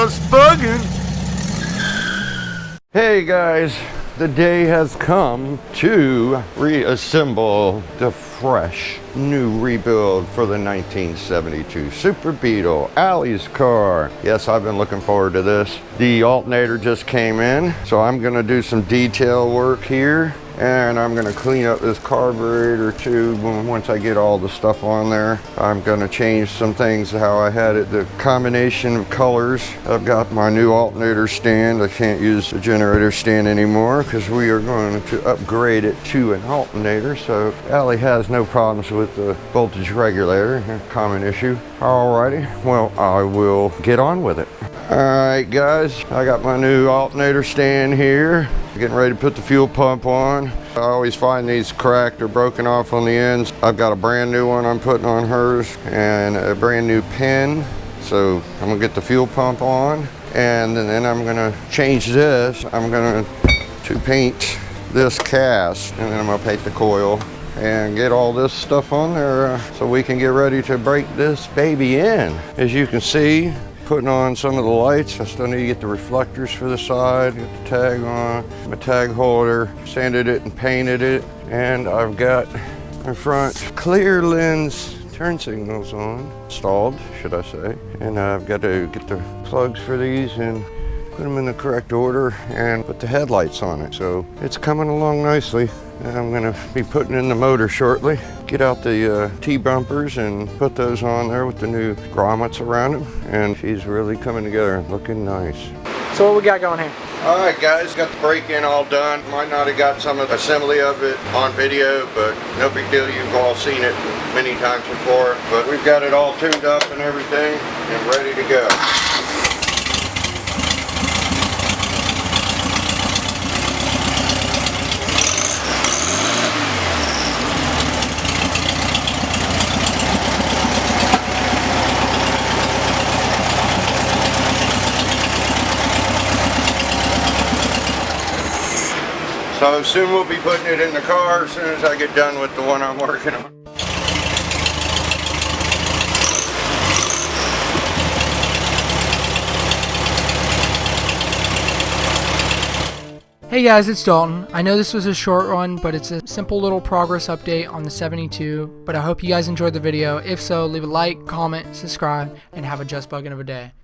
Just bugging. Hey guys, the day has come to reassemble the fresh new rebuild for the 1972 Super Beetle, Allie's car. Yes, I've been looking forward to this. The alternator just came in, so I'm gonna do some detail work here. And I'm going to clean up this carburetor too once I get all the stuff on there. I'm going to change some things how I had it, the combination of colors. I've got my new alternator stand. I can't use the generator stand anymore because we are going to upgrade it to an alternator. So Allie has no problems with the voltage regulator, common issue. Alrighty, well, I will get on with it. Alright guys, I got my new alternator stand here. Getting ready to put the fuel pump on. I always find these cracked or broken off on the ends. I've got a brand new one I'm putting on hers and a brand new pin. So I'm gonna get the fuel pump on and then I'm gonna change this. I'm gonna paint this cast and then I'm gonna paint the coil and get all this stuff on there so we can get ready to break this baby in. As you can see, putting on some of the lights. I still need to get the reflectors for the side, get the tag on, my tag holder, sanded it and painted it. And I've got my front clear lens turn signals on, installed, should I say. And I've got to get the plugs for these and put them in the correct order and put the headlights on it. So it's coming along nicely. And I'm gonna be putting in the motor shortly. Get out the T-bumpers and put those on there with the new grommets around them. And she's really coming together and looking nice. So what we got going here? All right guys, got the break-in all done. Might not have got some of the assembly of it on video, but no big deal. You've all seen it many times before. But we've got it all tuned up and everything and ready to go. So soon we'll be putting it in the car as soon as I get done with the one I'm working on. Hey guys, it's Dalton. I know this was a short one, but it's a simple little progress update on the 72. But I hope you guys enjoyed the video. If so, leave a like, comment, subscribe, and have a just buggin' of a day.